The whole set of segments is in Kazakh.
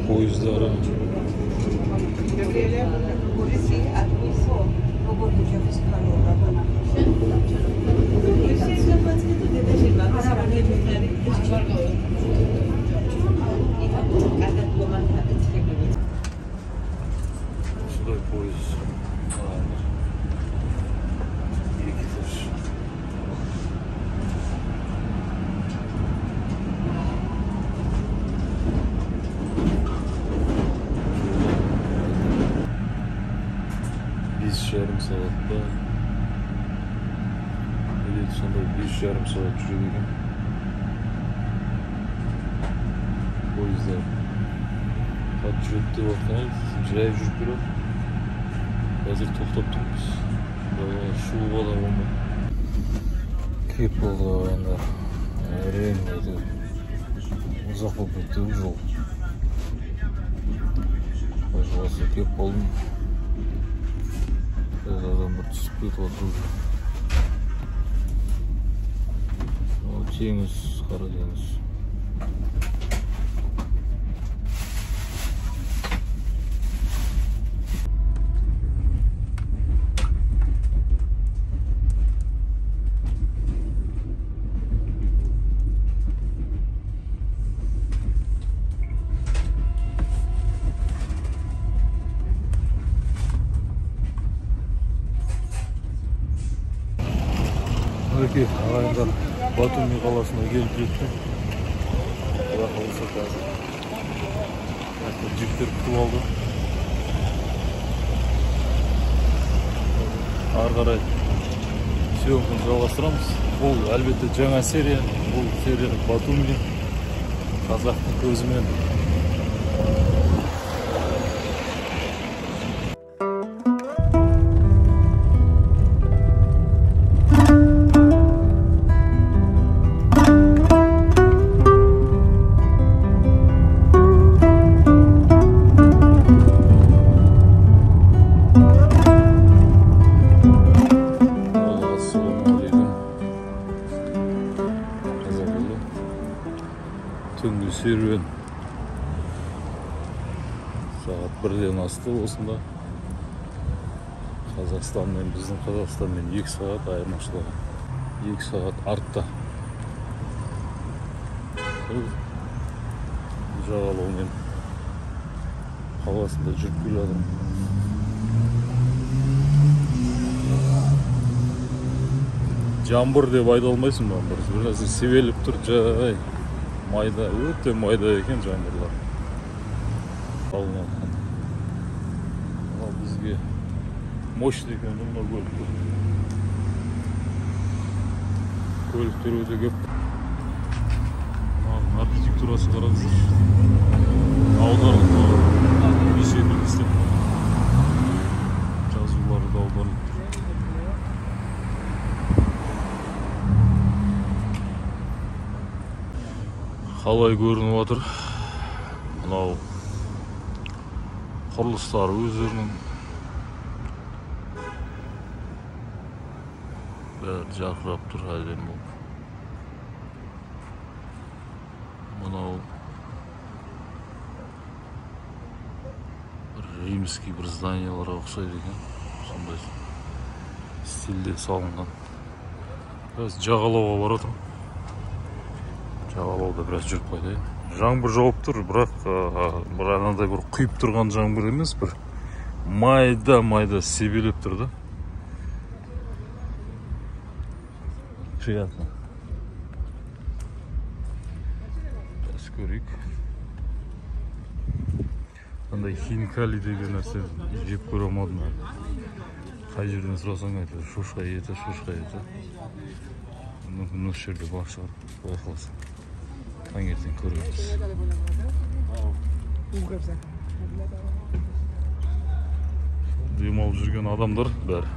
Poyezdları. Şurada poyez. Yarım saatte evet sonunda yarım saat sürüyor. O yüzden kaç jütte bakmayız. Jay jüpürü. Hazır toplattım biz. Şu bala olma. Kep oldu yani. Erenmedi. Uzak olup gitti bu yol. Başkası kep oldum. Adamlar түсіп кетіп отыр. Теңіз, қара теңіз. Ағайындар Батуми қаласына келіп жетті. Құда қаласа қазір жіптер күтіп алды. Ары қарай съемканы жалғастырамыз. Бұл әлбетте жаңа серия. Бұл серия Батуми қазақтың көзімен. Түнгі серуен сағат 1-ден асты осында. Қазақстан мен біздің Қазақстанмен 2 сағат айырмашылығы. 2 сағат артта. Жағалаумен қаласында жүріп келе жатырмын. Жаңбыр деп айта алмайсың ба? Бір нәрсе себеліп тұр, жай. Майда, өте майда екен жаңбырлар. Қалмаған. Ал бізге мощный екен мына көліктер. Көліктер өте көп. Архитектурасы қараңыздар. Аударылып бесеніп істеп. Жазулары да аударылып. Қалай көрініп отыр. Мынау құрылыстары өздерінің бәрі жарқырап тұр, әдемі болып. Мынау римский бір зданияларға ұқсайды екен. Сондай стильде салынған. Біз жағалауға барып отырмын. Жағалауда біраз жүріп қайтайын. Жаңбыр жауып тұр, бірақ анандай бір құйып тұрған жаңбыр емес, бір майда себелеп тұр да. Приятно. Biraz көрейік. Андай хинкали деген нәрсе жеп көре алмадым. Қай жерден сұрасаң айтады, шошқа еті. Мүмкін осы жерде бар шығар, Құдай қаласа. Таңертең көреміз. Демалып жүрген адамдар бәрі.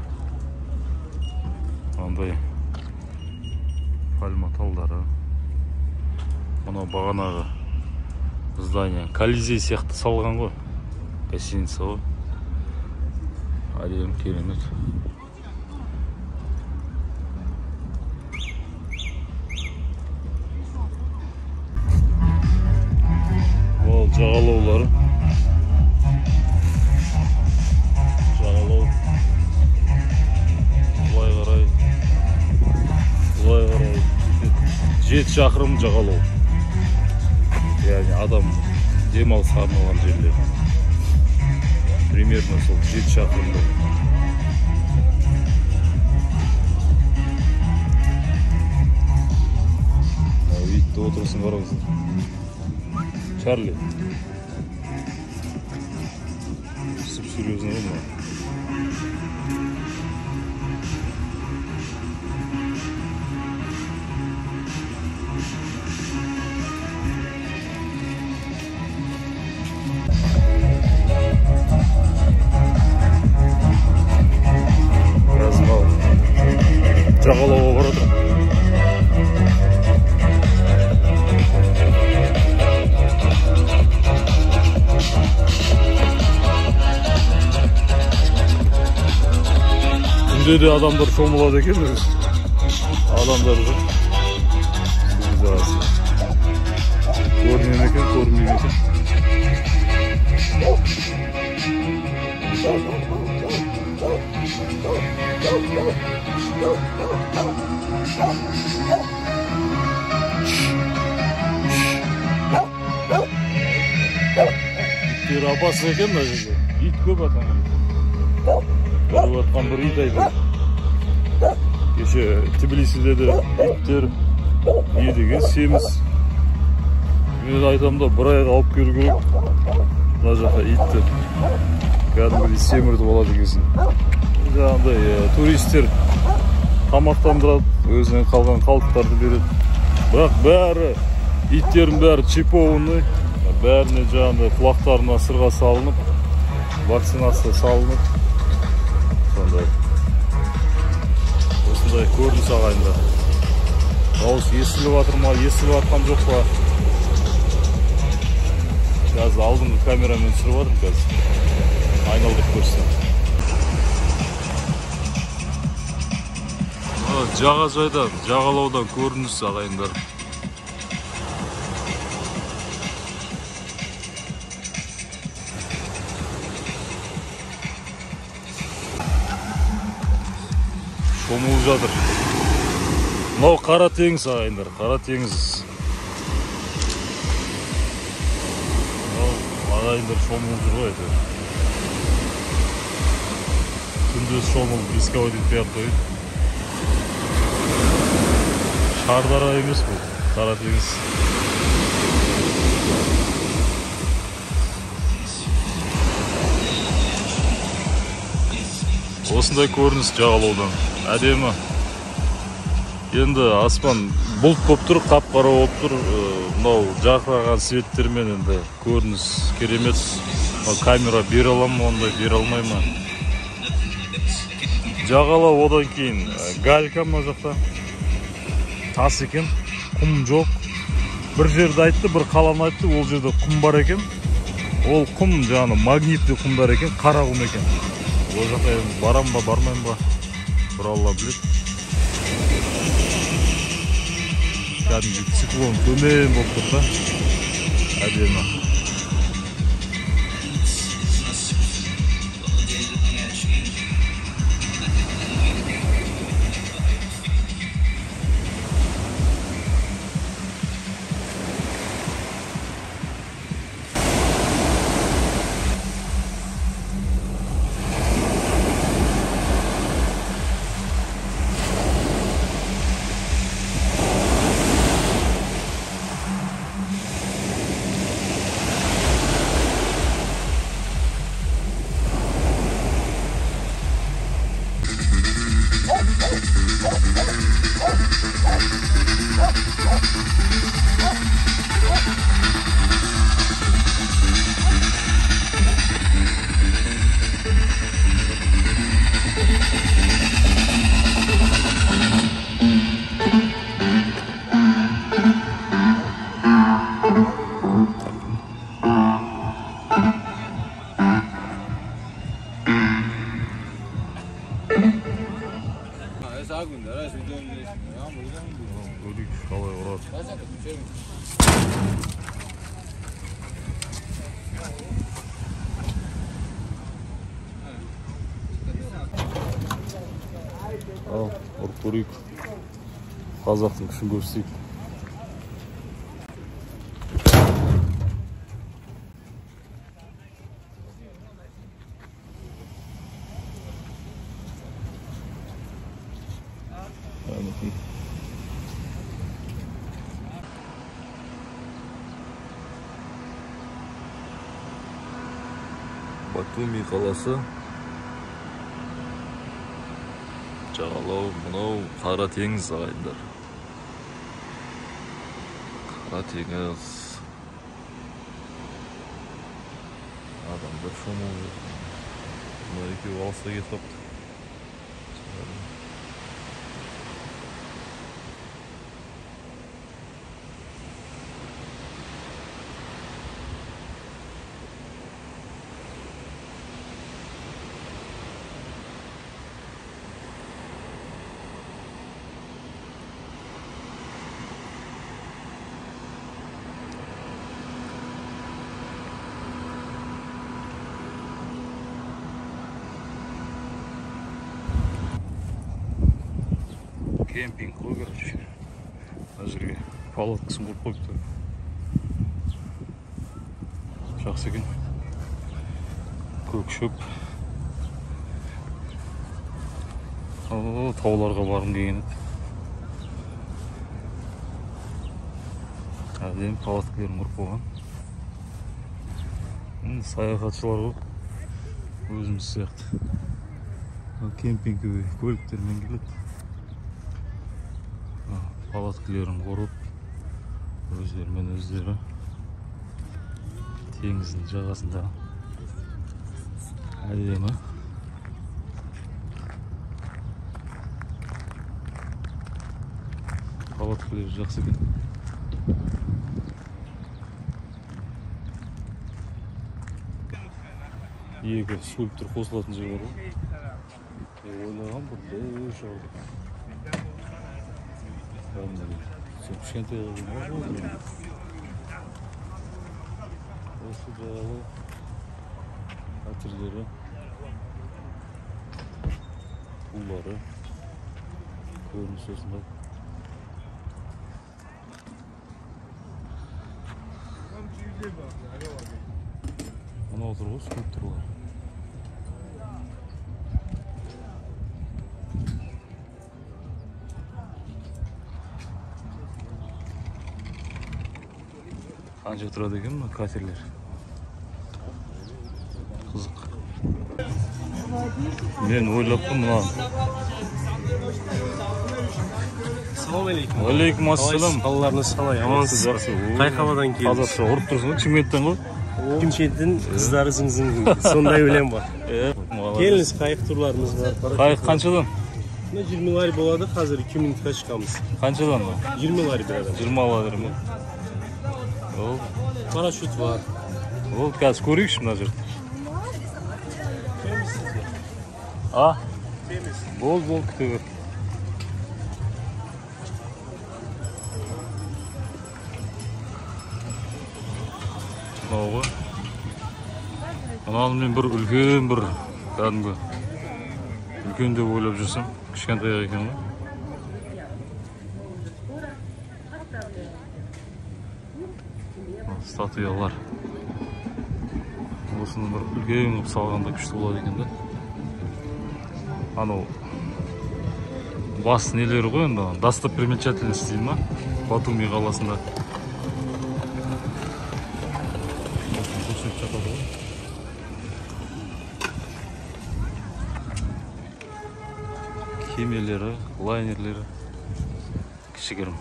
Андай пальма талдары. Мына бағанағы здание Колизей сияқты салған ғой. Гостиница ғой. Әдемі керемет. Жағалаулары. Жағалау. Бұлай қарай. 7 шақырым жағалау. Яғни адам демалысқа арналған жерлер. Примерно сол 7 шақырымда. Итті отырысын қараңыздар. Чарли. Серьезно ма? Жағалауға барады. Күнде де адамдар шомылады екен. Адамдар жоқ. Көрінен екен, көрінбейді екен. Иттер апасы екен мына жерде. Ит көп атаң. Көріп атқан бір ит айды. Кеше Тбилисиде де иттер едіге семіз. Мен айтам да бір айға алып келу керек. Мына жаққа итті кәдімгідей семіртіп алады екенсің. Жаңағыдай туристер тамақтандырады, өзінен қалған қалдықтарды береді. Бірақ бәрі иттердің бәрі чипованный, бәріне жаңағыдай құлақтарына сырға салынып, вакцинация салынып, сондай. Осындай көрініс ағайында. Дауыс естіліп жатыр ма, естіліп жатқан жоқ па? Қазір алдыңғы камерамен түсіріп жатырмын қазір. Айналдырып көрсетем. Жағажайдан, жағалаудан көрініс ағайындар. Шомылып жатыр. Мынау қара теңіз ағайындар, қара теңіз. Ағайындар шомылып жүр ғой әйтеуір. Күндіз шомылып рисковать етпей ақ қойып. Шардара емес бұл, қара теңіз. Осындай көрініс жағалаудан. Әдемі. Енді аспан бұлт болып тұр, қап-қара болып тұр. Мынау жарқыраған светтермен енді көрініс керемет. Камера бере аламын, ондай бере алмаймын. Жағалау одан кейін галька мына жақта. Тас екен, құм жоқ. Бір жерді айтты, бір қаланы айтты, ол жерде құм бар екен. Ол құм жаңағы магнитті құмдар екен, қара құм екен. Ол жаққа барам ба, бармайым ба? Бір Алла біледі. Кәдімгі циклон төмен болып тұр да. Әдемі. Al, ұрып көрейік. Қазақтың күшін көрсетейік. Батуми қаласы. Жағалау мынау Қара теңіз ағайындар. Қара теңіз. Адамдар шомылып. Мына екеуі алыста кетіп қапты. Кемпинг қой, короче. Мына жерге палаткасын құрып қойыпты. Жақсы екен. Көк шөп. Тауларға барғым келген еді. Әдемі палаткаларын құрып қойған. Саяхатшылар ғой. Өзіміз сияқты. Кемпингке көліктермен келеді. Палаткаларын құрып, өздерімен өздері теңіздің жағасында әдемі. Палаткалары жақсы екен. Екі скульптор қосылатын жер бар ғой. Ойлаған бір дәу шағыр. Кішкентай осы жағалы қатерлері, улары көрініс осындай. Мына отыр ғой скульптурлар. Қанша тұрады екен мына катерлер? Қызық. Мен ойлаппын мынаны. Ассалаумағалейкум. Уалейкум ассалам. Қалаларыңыз қалай? Амансыз? Жақсы. Қай қаладан келдіңіз? Қазақша ұрып тұрсың ғой, Шымкенттен ғой? Шымкенттің қыздары зың-зың. Сондай өлең бар. Келіңіз, қайық турларымыз бар. Қайық қаншадан? 20 лари болады, қазір 2 минутқа шығамыз. Қаншадан? 20 лари бір адам. 20 лари ма? Парашют бар. Ол қазір көрейікші мына жерді. А? Бол, күте бер. Мынау ғой. Мынаны мен бір үлкен бір кәдімгі үлкен деп ойлап жүрсем, кішкентай екен ғой. Статуялар. Осыны бір үлкен қылып салғанда күшті болады екен да. Анау бас нелері ғой енді, достопримечательность дейді ма? Батуми қаласында. Кемелері, лайнерлері кішігірім.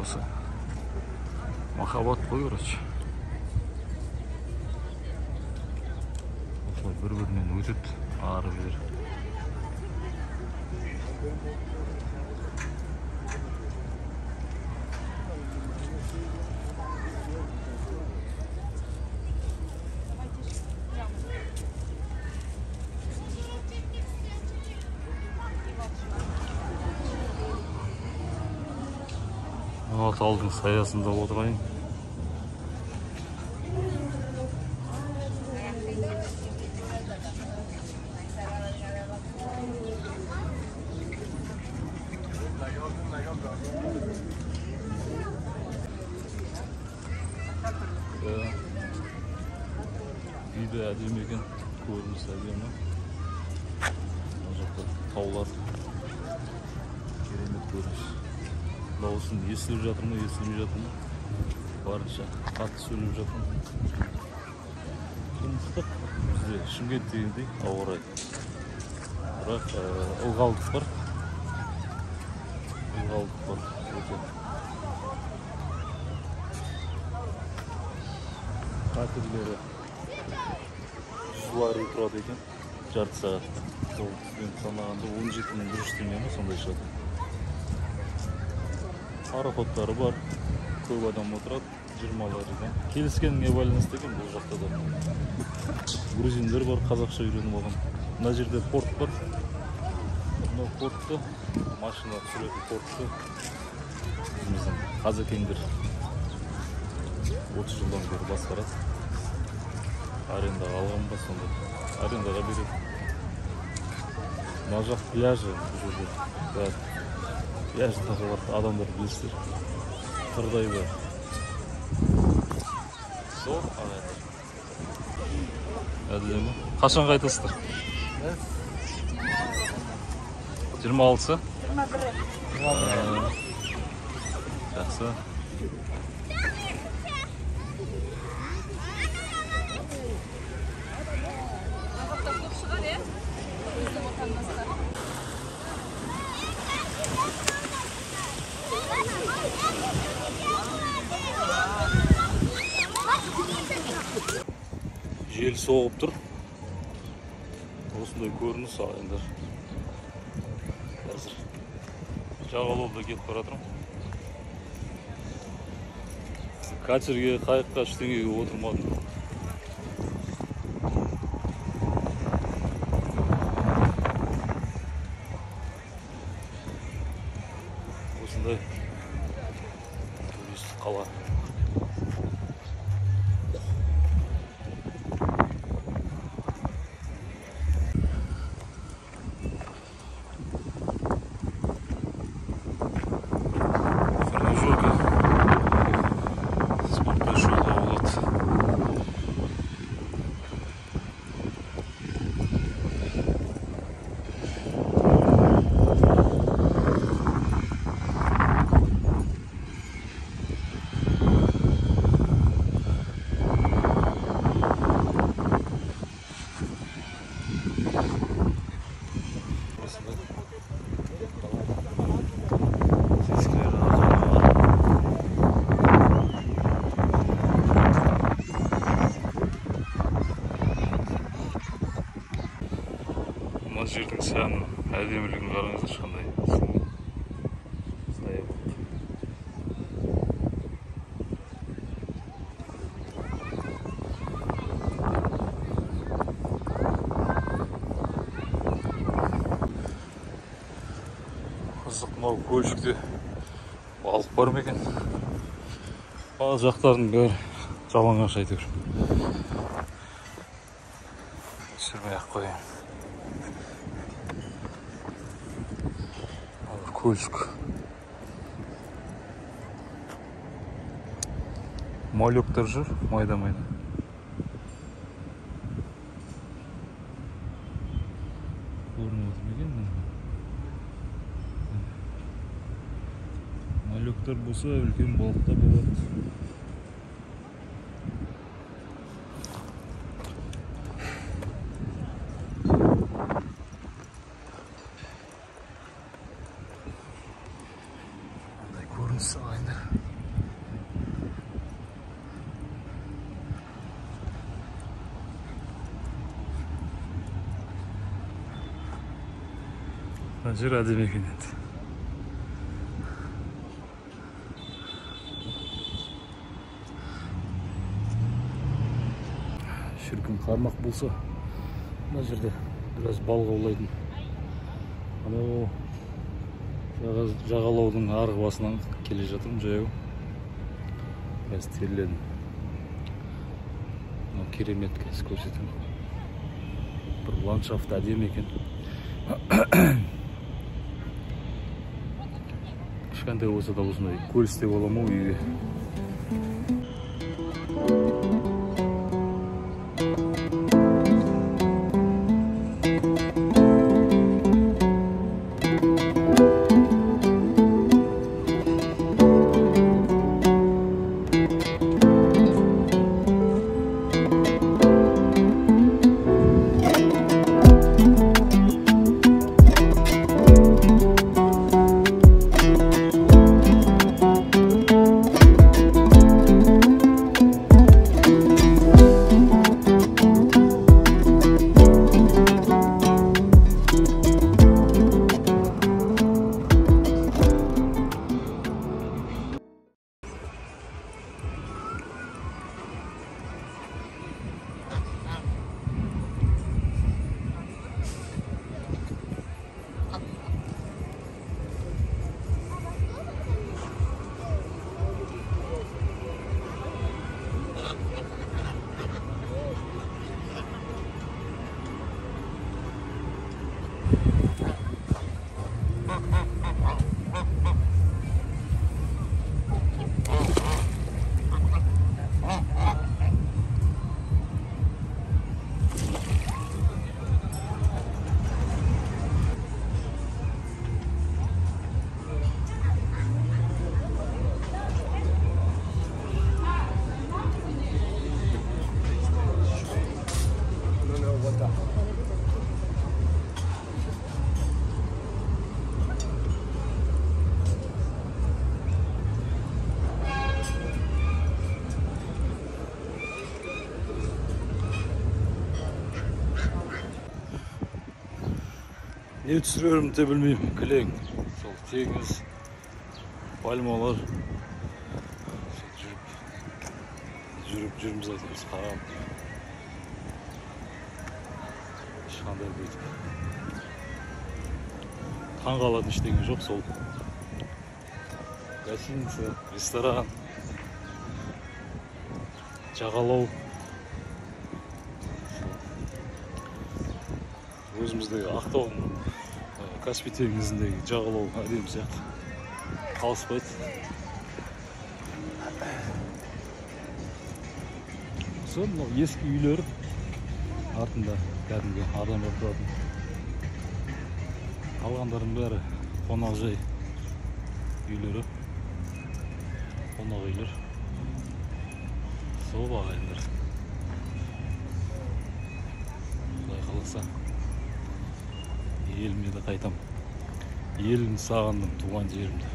Осы махаббат қой, короче. Осылай бір-бірінен өтеді, ары бері. Таудың саясында отырайын. Үйде әдемі екен, көрініс әдемі. Мына жақта таулар. Керемет көрініс. Дауысын естіліп жатыр ма, естілмей жатыр ма? Барынша қатты сөйлеп жатыр. Ыстық. Бізде Шымкент дегендей ауа райы. Бірақ ылғалдық бар. Ылғалдық бар. Қатерлері Жуарый тұрады екен. Жарты сағат. Сол санағанда 17.100 теңге ме сондай шығады. Пароходтары бар. Көп адам отырады. 20-лардан. Келіскенге байланысты екен бұл жақта да. Грузиндер бар, қазақша үйреніп алған. Мына жерде порт бар. Мына портты, машина түсіретін портты біздің Қазекеңдер 30 жылдан бері басқарады. Арендаға алған ба сонда? Арендаға береді. Мына жақ пляжы бұл жерде. Пляждағы бар, адамдар білесіздер. Қырдай бар. Сол, ағайындар. Әділемі. Қашан қайтасыздар? 26-сы? 21. Жақсы. Жел соғып тұр. Осындай көрініс ағайындар. Қазір жағалауда кетіп бара жатырмын. Катерге, қайыққа ештеңеге отырмадым. Осындай туристік қала. Мына жердің сәнін, әдемілігін қараңыздар қандай. Саябақ. Қызық, мынау көлшікте балық бар ма екен? Ал жақтардың бәрі жалаңаш әйтеуір. Түсірмей-ақ қояйын. Көлшік. Малектар жүр, майда-майда. Көрініп отырмеген. Малектар болса, үлкен балықта болады. Ағайындар. Мына жер әдемі екен енді. Шіркін қармақ болса, мына жерде біраз балық аулайтын. Анау жағалаудың арғы басынан келе жатырмын жаяу. Қазір терледім. Керемет қазір көрсетемін. Бір ландшафт әдемі екен. кішкентай болса да осындай көл істеп аламын ғой үйге. Ne түсірерім де білмеймін, кілең. Сол теңіз, пальмалар. Жүрміз айтамыз, қарап. Ешқандай бүйтіп. Таң қалатын ештеңе жоқ сол. Гостиница, ресторан, жағалау. Өзіміздегі Ақтауның Каспий теңізіндегі жағалау әдемі сияқты. Қалыспайды. Сол ескі үйлер артында кәдімгі адамдар тұратын. Қалғандардың бәрі қонақжай үйлері. Қонақ үйлер. Сол ағайындар. Құдай қаласа. Еліме де қайтам. Елімді сағындым, туған жерімді.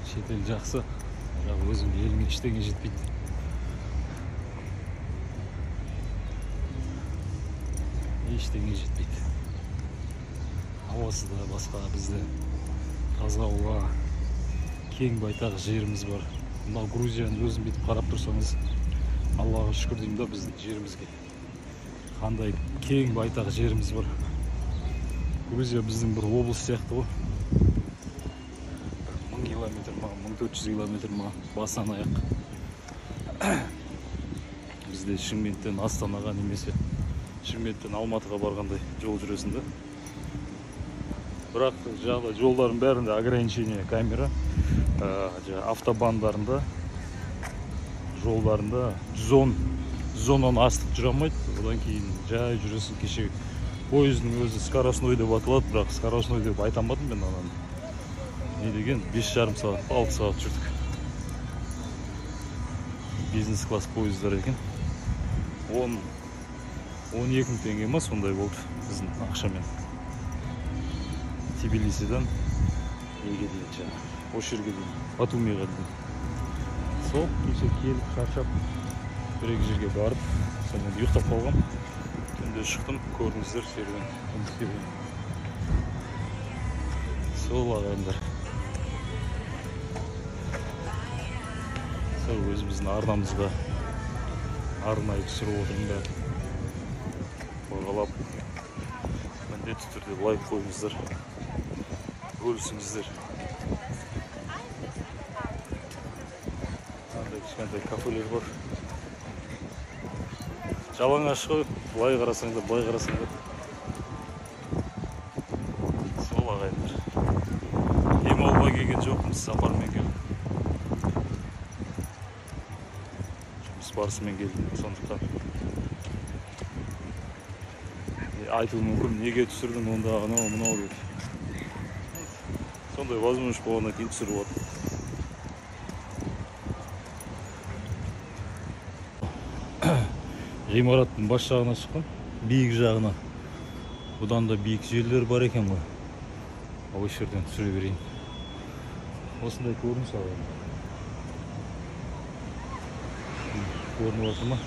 Шетел жақсы, бірақ өзім еліңе ештеңе жетпейді. Ештеңе жетпейді. Ауасы да басқа, бізде таза ауа, кең байтақ жеріміз бар. Мына Грузияны өзім бүйтіп қарап тұрсаңыз, Аллаға шүкір деймін да біздің жерімізге. Қандай кең байтақ жеріміз бар. Грузия біздің бір облыс сияқты ғой. 1000 километр ма, 1400 километр ма, басынан аяқ. Бізде Шымкенттен Астанаға немесе Шымкенттен Алматыға барғандай жол жүресің да. Бірақ жолдардың бәрінде ограничение камера. Автобандарында, жолдарында 110-нан астық жүре алмайды. Одан кейін жай жүресің. Кеше пойыздың өзі скоростной деп аталады, бірақ скоростной деп айта алмадым мен ананы. Не деген 5,5 сағат, 6 сағат жүрдік. Бизнес класс пойыздар екен. 12 мың теңге ма сондай болды біздің ақшамен. Тбилисиден неге дейін жаңа, осы жерге дейін, Батумиға дейін. Сол кеше келіп шаршап бір-екі жерге барып, сонымен ұйықтап қалғам. Түнде шықтым, көрдіңіздер серуен. Сол ағайындар. Сол өзіміздің арнамызға арнайы түсіріп отырмын да. Қорғалап, міндетті түрде лайк қойыңыздар, бөлісіңіздер. Кішкентай кафелер бар. Жалаңаш қой, былай қарасаң да, былай қарасаң да. Сол ағайындар. Демалуға келген жоқпыз, сапармен келдім. Жұмыс барысымен келдім, сондықтан айтылуы мүмкін, неге түсірдің онда анау мынау деп. Сондай возможность болғаннан кейін түсіріп отырмын. Ғимараттың бас жағына шыққан, биік жағына. Бұдан да биік жерлер бар екен ғой. Осы жерден түсіре берейін. Осындай көрініс алайын. Көрініп отыр ма?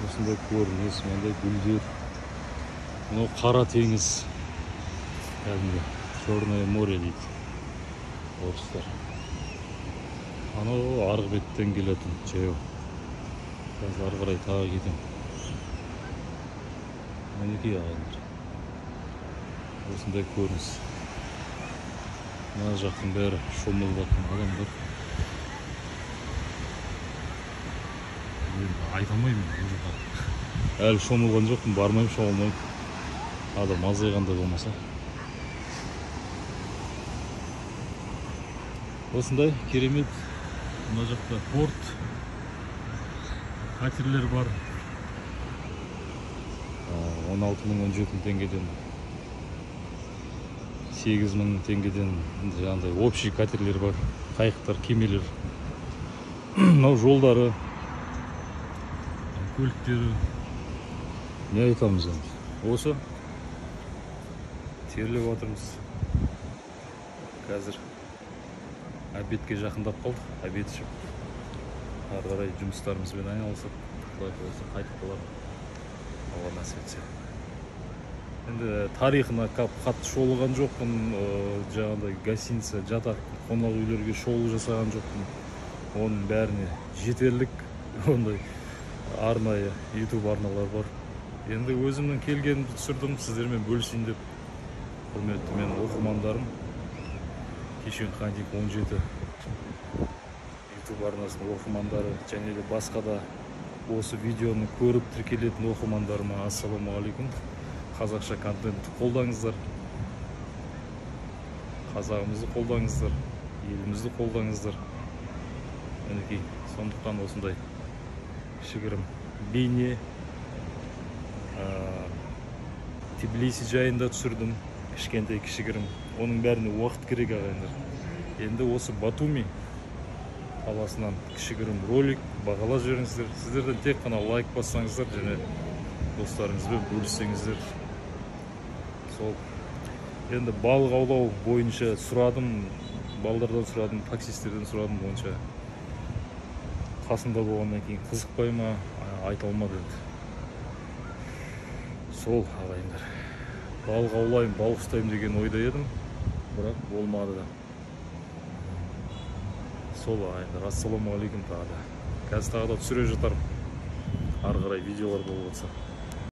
Осындай көрініс, мынандай гүлдер. Мынау қара теңіз. Кәдімгі Черное море дейді орыстар. Анау арғы беттен келетін жаяу. Қазір ары қарай тағы кетем. Мінекей ағайындар. Осындай көрініс. Мына жақтың бәрі шомылып жатқан адамдар. Айта алмаймын. Әлі шомылған жоқпын, бармаймын, шомылмаймын. Адам азайғанда болмаса. Осындай керемет. Мына жақта порт, катерлер бар. 16.000-17.000 теңгеден 8.000 теңгеден жаңағыдай общий катерлер бар. Қайықтар, кемелер. Мынау жолдары, көліктері. Не айтамыз енді? Осы терлеп отырмыз. Қазір обедке жақындап қалдық, обед ішіп. Ары қарай жұмыстарымызбен айналысып, құдай қаласа қайтып қалармын. Алла нәсіп етсе. Енді тарихына қатты шолыған жоқпын, жаңағыдай гостиница, жатақ, қонақ үйлерге шолу жасаған жоқпын. Оның бәріне жетерлік ондай арнайы YouTube арналар бар. Енді өзімнің келгенімді түсірдім, сіздермен бөлісейін деп. Құрметті мен оқырмандарым, Кешен Хантик 17 YouTube арнасының оқырмандары және де басқа да осы видеоны көріп тіркелетін оқырмандарыма ассалаумағалейкум. Қазақша контентті қолдаңыздар. Қазағымызды қолдаңыздар, елімізді қолдаңыздар. Мінекей, сондықтан осындай кішігірім бейне Тбилиси жайында түсірдім. Кішкентай кішігірім. Оның бәріне уақыт керек ағайындар. Енді осы Батуми қаласынан кішігірім ролик бағалап жіберіңіздер. Сіздерден тек қана лайк бассаңыздар және достарыңызбен бөліссеңіздер. Сол. Енді балық аулау бойынша сұрадым, балдардан сұрадым, таксистерден сұрадым, бойынша қасында болғаннан кейін қызықпай ма, айта алмады енді. Сол ағайындар. Балық аулайын, балық ұстайым деген ойда едім, бірақ болмады да. Сол ағайындар, ассалаумағалейкум тағы да. Қазір тағы да түсіре жатармын. Ары қарай видеолар болып жатса.